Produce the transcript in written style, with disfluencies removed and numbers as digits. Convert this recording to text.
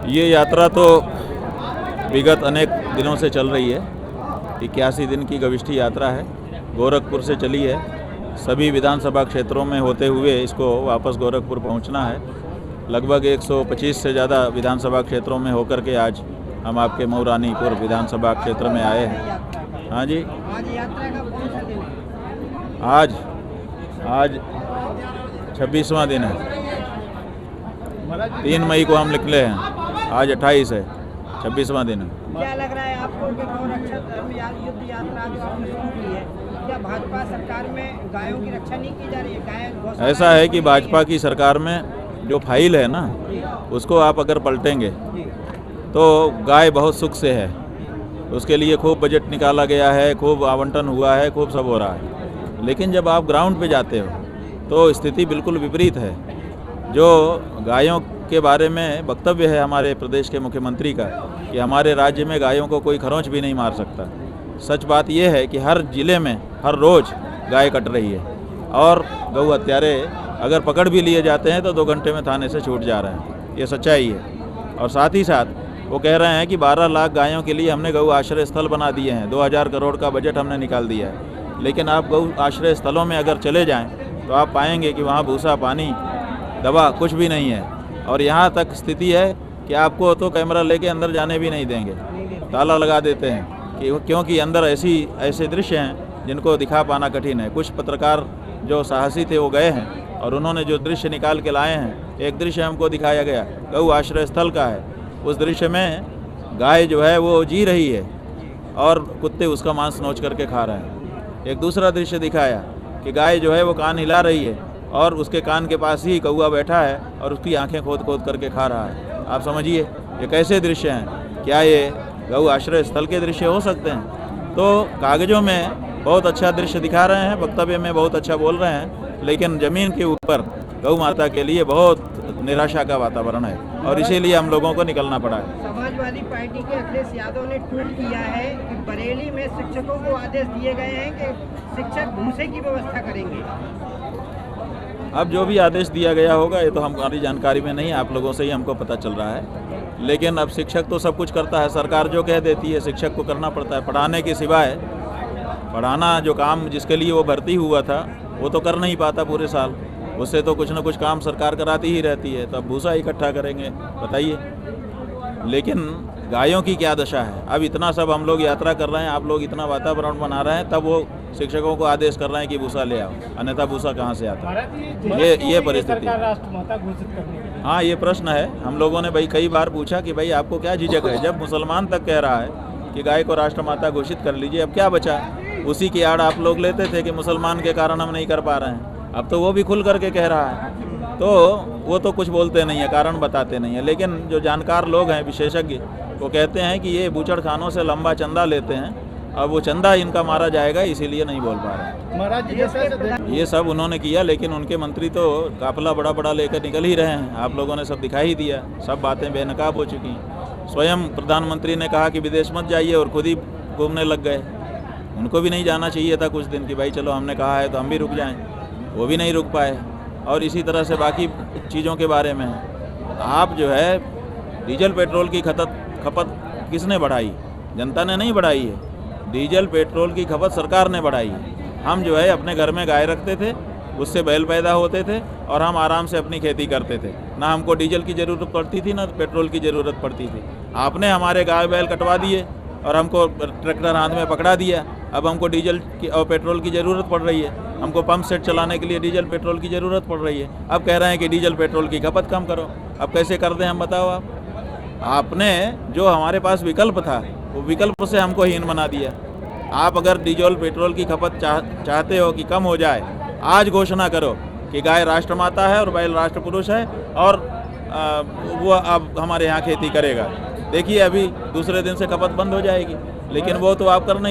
ये यात्रा तो विगत अनेक दिनों से चल रही है। 81 दिन की गविष्ठी यात्रा है। गोरखपुर से चली है। सभी विधानसभा क्षेत्रों में होते हुए इसको वापस गोरखपुर पहुंचना है। लगभग 125 से ज़्यादा विधानसभा क्षेत्रों में होकर के आज हम आपके मऊरानीपुर विधानसभा क्षेत्र में आए हैं। हाँ जी, आज यात्रा का कौन सा दिन है? आज 26वां दिन है। 3 मई को हम निकले हैं, आज 28 है, 26वां दिन है। क्या लग रहा है आपको कि गौरक्षा धर्म युद्ध यात्रा जो आपने शुरू की है, क्या भाजपा सरकार में गायों की रक्षा नहीं की जा रही है? ऐसा है कि भाजपा की सरकार में जो फाइल है ना, उसको आप अगर पलटेंगे तो गाय बहुत सुख से है। उसके लिए खूब बजट निकाला गया है, खूब आवंटन हुआ है, खूब सब हो रहा है। लेकिन जब आप ग्राउंड पे जाते हो तो स्थिति बिल्कुल विपरीत है। जो गायों के बारे में वक्तव्य है हमारे प्रदेश के मुख्यमंत्री का कि हमारे राज्य में गायों को कोई खरोंच भी नहीं मार सकता। सच बात यह है कि हर जिले में हर रोज़ गाय कट रही है और गौ हत्यारे अगर पकड़ भी लिए जाते हैं तो 2 घंटे में थाने से छूट जा रहे हैं। ये सच्चाई है। और साथ ही साथ वो कह रहे हैं कि 12 लाख गायों के लिए हमने गौ आश्रय स्थल बना दिए हैं, 2000 करोड़ का बजट हमने निकाल दिया है। लेकिन आप गौ आश्रय स्थलों में अगर चले जाएं तो आप पाएंगे कि वहाँ भूसा, पानी, दवा कुछ भी नहीं है। और यहाँ तक स्थिति है कि आपको तो कैमरा लेके अंदर जाने भी नहीं देंगे, ताला लगा देते हैं क्योंकि अंदर ऐसे दृश्य हैं जिनको दिखा पाना कठिन है। कुछ पत्रकार जो साहसी थे वो गए हैं और उन्होंने जो दृश्य निकाल के लाए हैं, एक दृश्य हमको दिखाया गया गौ आश्रय स्थल का है। उस दृश्य में गाय जो है वो जी रही है और कुत्ते उसका मांस नोच करके खा रहे हैं। एक दूसरा दृश्य दिखाया कि गाय जो है वो कान हिला रही है और उसके कान के पास ही कौआ बैठा है और उसकी आंखें खोद खोद करके खा रहा है। आप समझिए ये कैसे दृश्य हैं। क्या ये गौ आश्रय स्थल के दृश्य हो सकते हैं? तो कागज़ों में बहुत अच्छा दृश्य दिखा रहे हैं, वक्तव्य में बहुत अच्छा बोल रहे हैं, लेकिन ज़मीन के ऊपर गौ माता के लिए बहुत निराशा का वातावरण है और इसीलिए हम लोगों को निकलना पड़ा है। समाजवादी पार्टी के अखिलेश यादव ने ट्वीट किया है कि बरेली में शिक्षकों को आदेश दिए गए हैं कि शिक्षक भूसे की व्यवस्था करेंगे। अब जो भी आदेश दिया गया होगा ये तो हमारी जानकारी में नहीं, आप लोगों से ही हमको पता चल रहा है। लेकिन अब शिक्षक तो सब कुछ करता है, सरकार जो कह देती है शिक्षक को करना पड़ता है। पढ़ाने के सिवाय पढ़ाना जो काम जिसके लिए वो भर्ती हुआ था वो तो कर नहीं पाता पूरे साल। उससे तो कुछ ना कुछ काम सरकार कराती ही रहती है। तो अब भूसा इकट्ठा करेंगे, बताइए। लेकिन गायों की क्या दशा है? अब इतना सब हम लोग यात्रा कर रहे हैं, आप लोग इतना वातावरण बना रहे हैं, तब वो शिक्षकों को आदेश कर रहे हैं कि भूसा ले आओ, अन्यथा भूसा कहाँ से आता है? ये परिस्थिति। हाँ, ये प्रश्न है। हम लोगों ने भाई कई बार पूछा कि भाई आपको क्या झिझक है? जब मुसलमान तक कह रहा है कि गाय को राष्ट्रमाता घोषित कर लीजिए, अब क्या बचा? उसी की आड़ आप लोग लेते थे कि मुसलमान के कारण हम नहीं कर पा रहे हैं। अब तो वो भी खुल करके कह रहा है, तो वो तो कुछ बोलते नहीं है, कारण बताते नहीं है। लेकिन जो जानकार लोग हैं, विशेषज्ञ, वो कहते हैं कि ये बूचड़ खानों से लंबा चंदा लेते हैं, अब वो चंदा इनका मारा जाएगा, इसीलिए नहीं बोल पा रहे। ये सब उन्होंने किया, लेकिन उनके मंत्री तो काफिला बड़ा बड़ा लेकर निकल ही रहे हैं। आप लोगों ने सब दिखाई ही दिया, सब बातें बेनकाब हो चुकी हैं। स्वयं प्रधानमंत्री ने कहा कि विदेश मत जाइए और खुद ही घूमने लग गए। उनको भी नहीं जाना चाहिए था कुछ दिन कि भाई चलो हमने कहा है तो हम भी रुक जाएं, वो भी नहीं रुक पाए। और इसी तरह से बाकी चीज़ों के बारे में आप जो है डीजल पेट्रोल की खपत किसने बढ़ाई? जनता ने नहीं बढ़ाई है। डीजल पेट्रोल की खपत सरकार ने बढ़ाई है। हम जो है अपने घर में गाय रखते थे, उससे बैल पैदा होते थे और हम आराम से अपनी खेती करते थे। ना हमको डीजल की ज़रूरत पड़ती थी, ना पेट्रोल की ज़रूरत पड़ती थी। आपने हमारे गाय बैल कटवा दिए और हमको ट्रैक्टर हाथ में पकड़ा दिया। अब हमको डीजल की और पेट्रोल की ज़रूरत पड़ रही है। हमको पंप सेट चलाने के लिए डीजल पेट्रोल की ज़रूरत पड़ रही है। अब कह रहे हैं कि डीजल पेट्रोल की खपत कम करो। अब कैसे कर दें हम, बताओ आप? आपने जो हमारे पास विकल्प था वो विकल्प से हमको हीन बना दिया। आप अगर डीजल पेट्रोल की खपत चाहते हो कि कम हो जाए, आज घोषणा करो कि गाय राष्ट्रमाता है और बैल राष्ट्रपुरुष है और वो अब हमारे यहाँ खेती करेगा। देखिए अभी दूसरे दिन से खपत बंद हो जाएगी, लेकिन वो तो आप कर नहीं